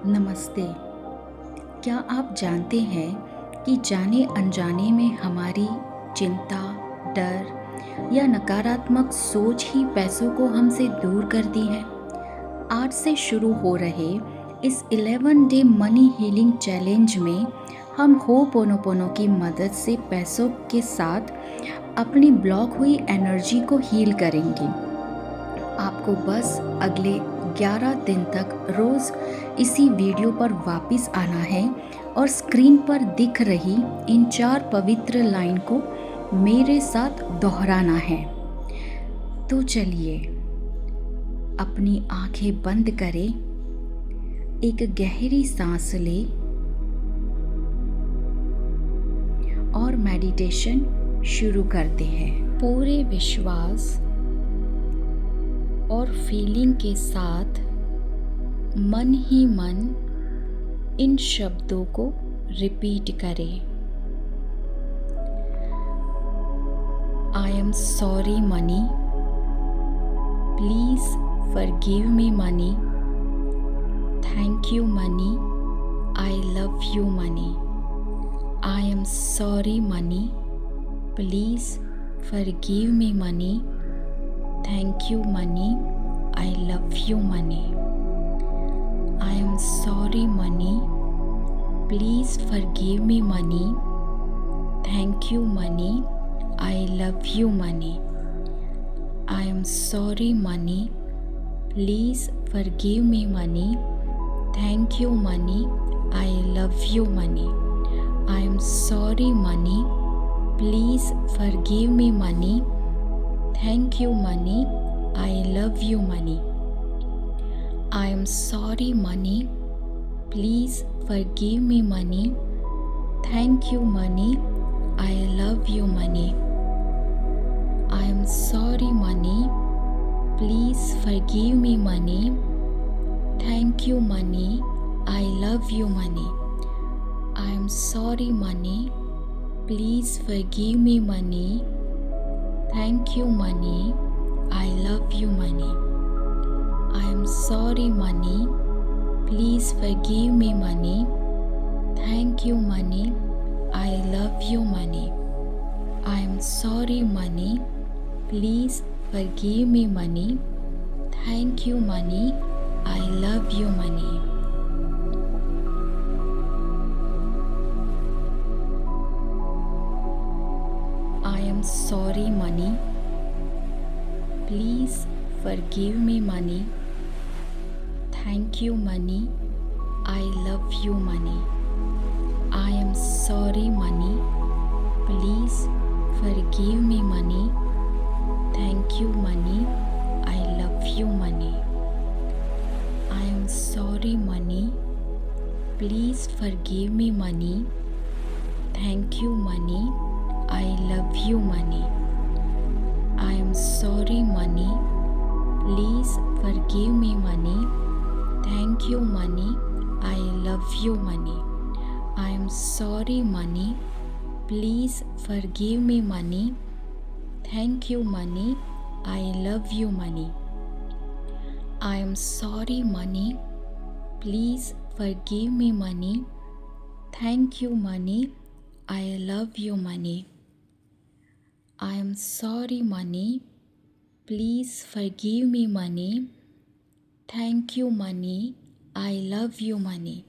नमस्ते। क्या आप जानते हैं कि जाने अनजाने में हमारी चिंता, डर या नकारात्मक सोच ही पैसों को हमसे दूर करती है? आज से शुरू हो रहे इस 11 डे मनी हीलिंग चैलेंज में हम होपोनोपोनो की मदद से पैसों के साथ अपनी ब्लॉक हुई एनर्जी को हील करेंगे। आपको बस अगले 11 दिन तक रोज़ इसी वीडियो पर वापस आना है और स्क्रीन पर दिख रही इन 4 पवित्र लाइन को मेरे साथ दोहराना है। तो चलिए अपनी आंखें बंद करें, एक गहरी सांस लें और मेडिटेशन शुरू करते हैं। पूरे विश्वास और फीलिंग के साथ मन ही मन इन शब्दों को रिपीट करें। I am sorry money, please forgive me money, thank you money, I love you money. I am sorry money, please forgive me money, thank you money, I love you money. I am sorry money, please forgive me money, thank you money, I love you money. I am sorry money, please forgive me money, thank you money, I love you money. I am sorry money, please forgive me money, thank you money, I love you money. I am sorry money, please forgive me money, thank you money, I love you money. I am sorry money, please forgive me money, thank you money, I love you money. I am sorry money, please forgive me money, thank you money, I love you money. I am sorry money, please forgive me money, thank you money, I love you money. I am sorry money, please forgive me money, thank you money, I love you money. I am sorry money, please forgive me money, thank you money, I love you money. I am sorry money, please forgive me money, thank you money, I love you money. I am sorry money, please forgive me money, thank you money, I love you money. I am sorry money, please forgive me money, thank you money, I love you money. I am sorry money, please forgive me money, thank you money, I love you money. I am sorry money, please forgive me money, thank you money, I love you money. I am sorry money, please forgive me money, thank you money, I love you money.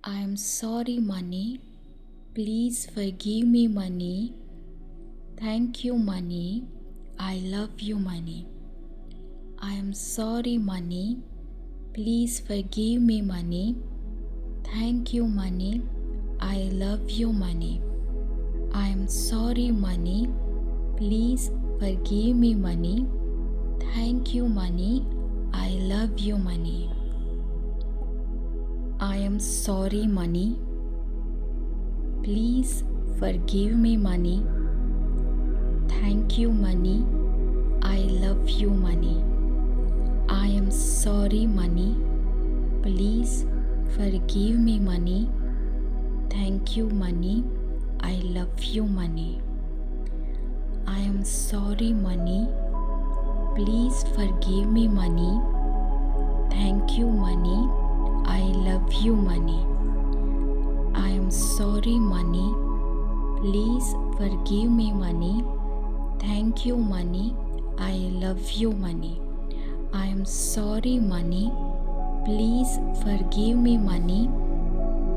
I am sorry money, please forgive me money, thank you money, I love you money. I am sorry money, please forgive me money, thank you money, I love you money. I am sorry money, please forgive me money, thank you money, I love you money. I am sorry money, please forgive me money, thank you money, I love you money. I am sorry money, please forgive me money, thank you money, I love you money. I am sorry money. Please forgive me money. Thank you money. I love you money. I am sorry money. Please forgive me money. Thank you money. I love you money. I am sorry money. Please forgive me money.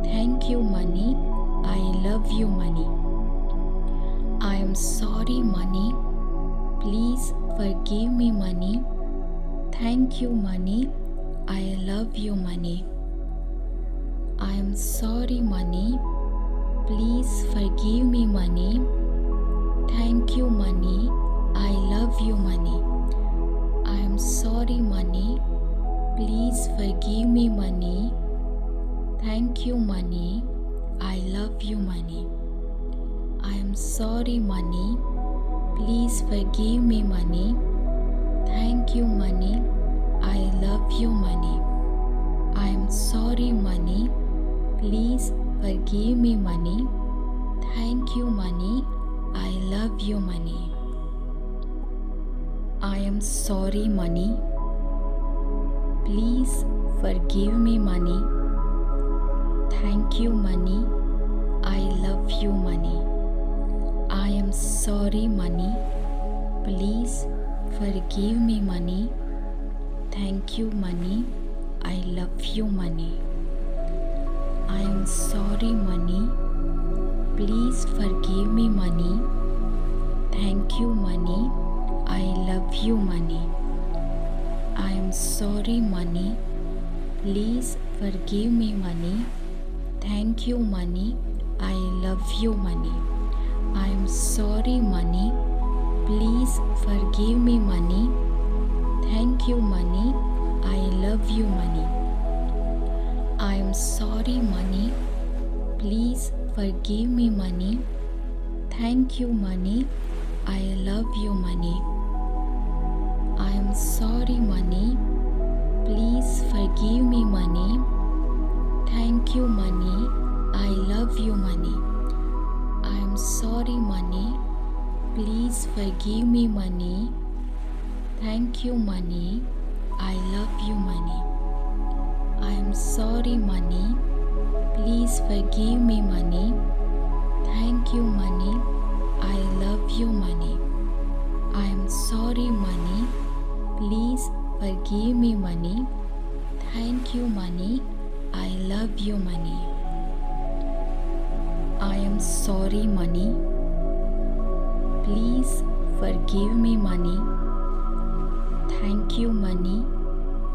Thank you money. I love you money. I am sorry money. Please forgive me money. Thank you money. I love you money. I am sorry money. Please forgive me money. Thank you money. I love you money. I am sorry money. Please forgive me money. Thank you money. I love you money. I am sorry money. Please forgive me money. Thank you money. I love you money. I am sorry money. Please forgive me money. Thank you money. I love you money. I am sorry money. Please forgive me money. Thank you money. I love you money. I am sorry money. Please forgive me money. Thank you money. I love you money. I am sorry money. Please forgive me money. Thank you money. I love you money. I am sorry money. Please forgive me money. Thank you money. I love you money. I am sorry money. Please forgive me money. Thank you money. I love you money. I am sorry money. Please forgive me money. Thank you money. I love you money. I am sorry money. Please forgive me money. Thank you money. I love you money. I am sorry money. Please forgive me money. Thank you money. I love you money. I am sorry money. Please forgive me money. Thank you money. I love you money. I am sorry money. Please forgive me money. Thank you money. I love you money. I am sorry money. Please forgive me money. Thank you money.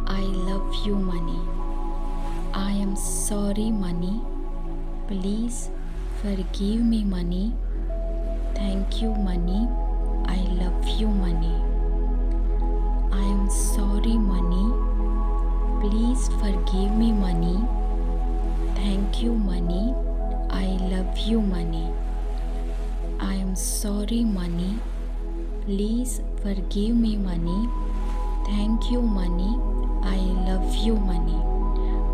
I love you money. I am sorry money. Please forgive me money. Thank you money. I love you money. I am sorry money. Please forgive me money. Thank you money. I love you money. I am sorry money. Please forgive me money. Thank you money. I love you money.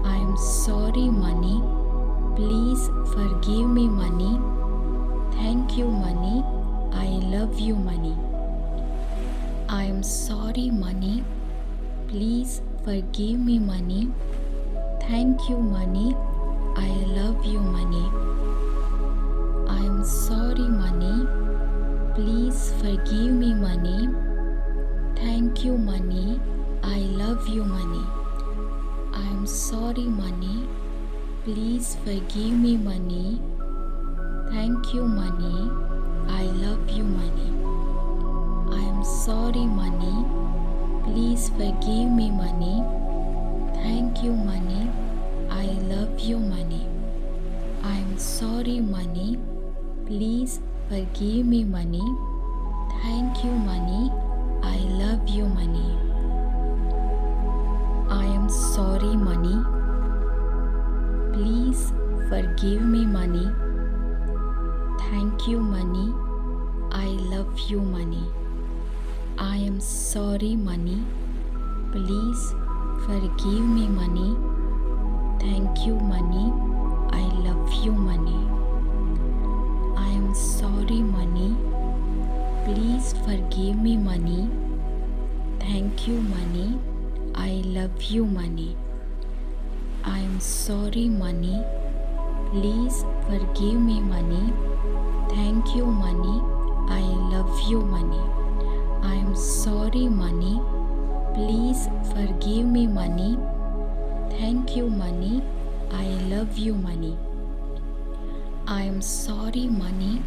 I am sorry money. Please forgive me money. Thank you money. I love you money. I am sorry money. Please forgive me money. Thank you money. I love you money. I am sorry money. Please forgive me money. Thank you money. I love you money. I am sorry money. Please forgive me money. Thank you money. I love you money. I am sorry money. Please forgive me money. Thank you money. I love you money. I am sorry money. Please forgive me money. Thank you money. I love you money. I am sorry money. Please forgive me money. Thank you money. I love you money. I am sorry money. Please forgive me money. Thank you money. I love you money. I forgive me money. Thank you money. I love you money. I am sorry money. Please forgive me money. Thank you money. I love you money. I am sorry money. Please forgive me money. Thank you money. I love you money. I am sorry money.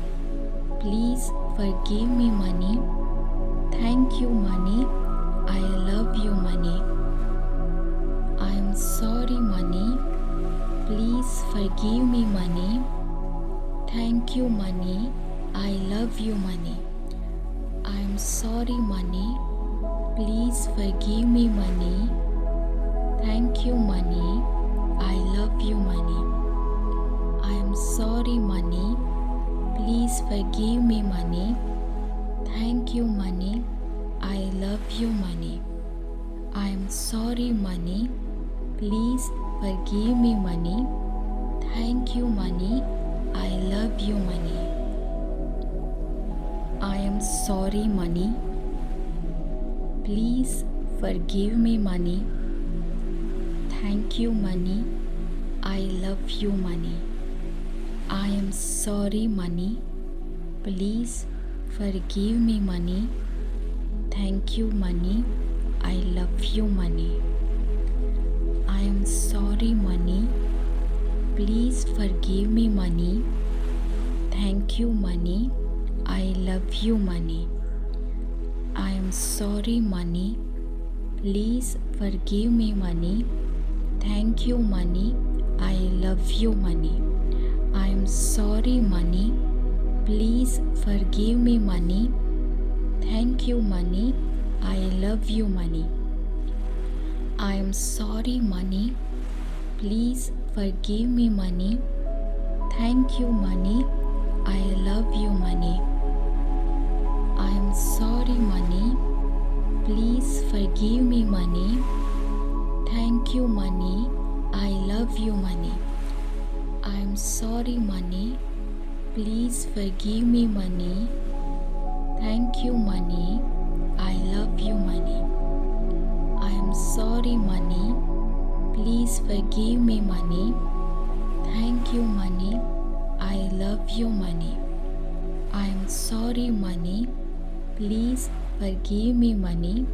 Please forgive me money. Thank you money. I love you money. I am sorry money. Please forgive me money. Thank you money. I love you money. I am sorry money. Please forgive me money. Thank you money. I love you money. I am sorry money. Please forgive me money. Thank you money. I love you money. I am sorry money. Please forgive me money. Thank you money. I love you money. I am sorry money. Please forgive me money. Thank you money. I love you money. I am sorry money. Please forgive me money. Thank you money. I love you money. I am sorry money. Please forgive me money. Thank you money. I love you money. I am sorry money. Please forgive me money. Thank you money. I love you money. I am sorry money. Please forgive me money. Thank you money. I love you money. I am sorry money. Please forgive me money. Thank you money. I love you money. I am sorry money. Please forgive me money. Thank you money. I love you money. I am sorry money. Please forgive me money. Thank you money. I love you money. I am sorry money. Please forgive me money. Thank you money. I love you money. I am sorry money. Please forgive me money.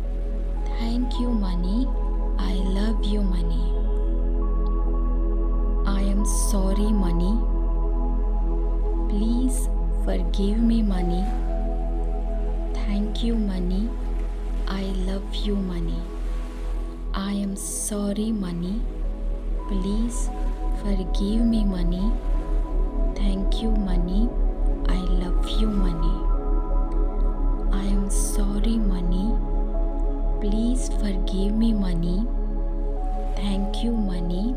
Thank you money. I love you money. I am sorry money. Please forgive me money. Thank you money. I love you money. I am sorry money. Please forgive me money. Thank you money. I love you money. I am sorry money. Please forgive me money. Thank you money.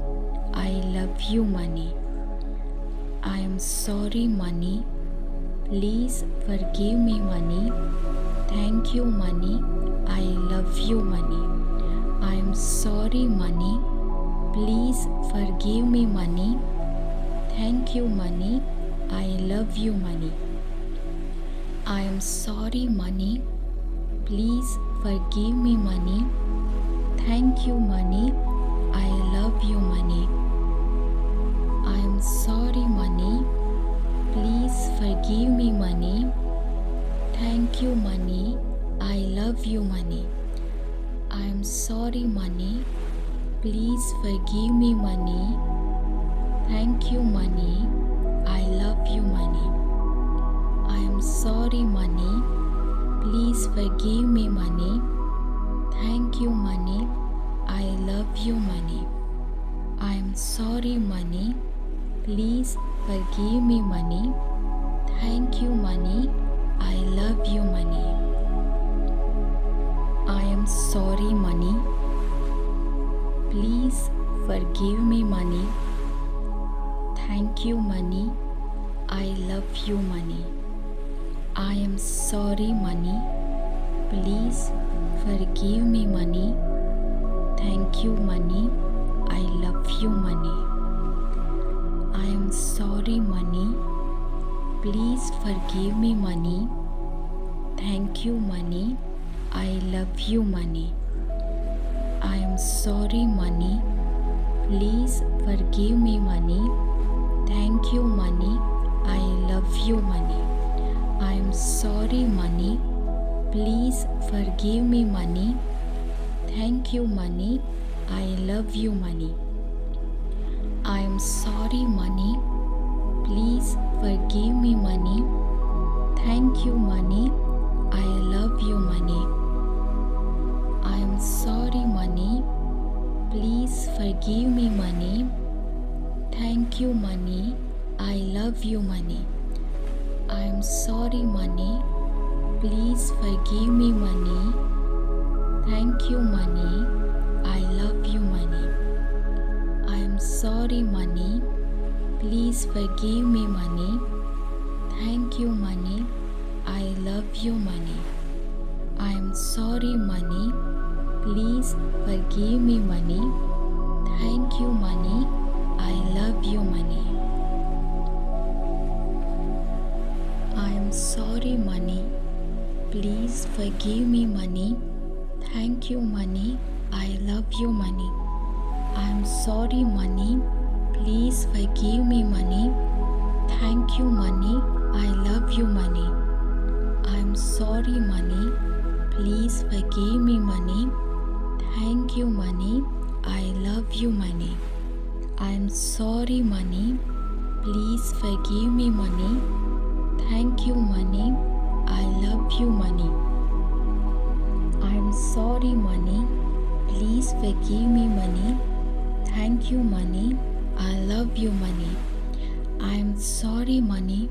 I love you money. I am sorry money. Please forgive me money. Thank you money. I love you money. I am sorry money. Please forgive me money. Thank you money. I love you money. I am sorry money. Please forgive me money. Thank you money. I love you money. I am sorry money. Please forgive me money. Thank you money. I love you money. I am sorry money. Please forgive me money. Thank you money. I love you money. I am sorry money. Please forgive me money. Thank you money. I love you money. I am sorry money. Please forgive me money. Thank you money. I love you money. I am sorry money. Please forgive me money. Thank you money. I love you money. I am sorry money. Please forgive me money. Thank you money. I love you money. I am sorry money. Please forgive me money. Thank you, money. I love you, money. I am sorry, money. Please forgive me, money. Thank you, money. I love you, money. I am sorry, money. Please forgive me, money. Thank you, money. I love you, money. I am sorry, money. Please forgive me, money. Thank you, money. I love you, money. I am sorry, money. Please forgive me, money. Thank you, money. I love you, money. I am sorry, money. Please forgive me, money. Thank you, money. I love you, money. I am sorry, money. Please forgive me, money. Thank you, money. I love you, money. I am sorry, money. Please forgive me, money. Thank you, money. I love you, money. I am sorry, money. Please forgive me, money. Thank you, money. I love you, money. I am sorry, money. Please forgive me, money. Thank you, money. I love you, money. I am sorry, money. Please forgive me, money. Thank you, money. I love you, money. I am sorry, money. Please forgive me, money. Thank you, money. I love you, money. I am sorry, money. Please forgive me, money. Thank you, money. I love you, money. I am sorry, money.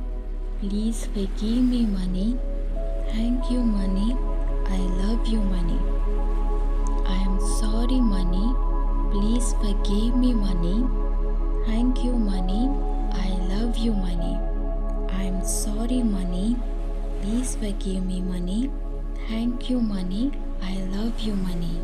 Please forgive me, money. Thank you, money. I love you, money. I am sorry, money. Please forgive me, money. Thank you, money. I love you, money. I am sorry, money. Please forgive me, money. Thank you, money. I love you, money.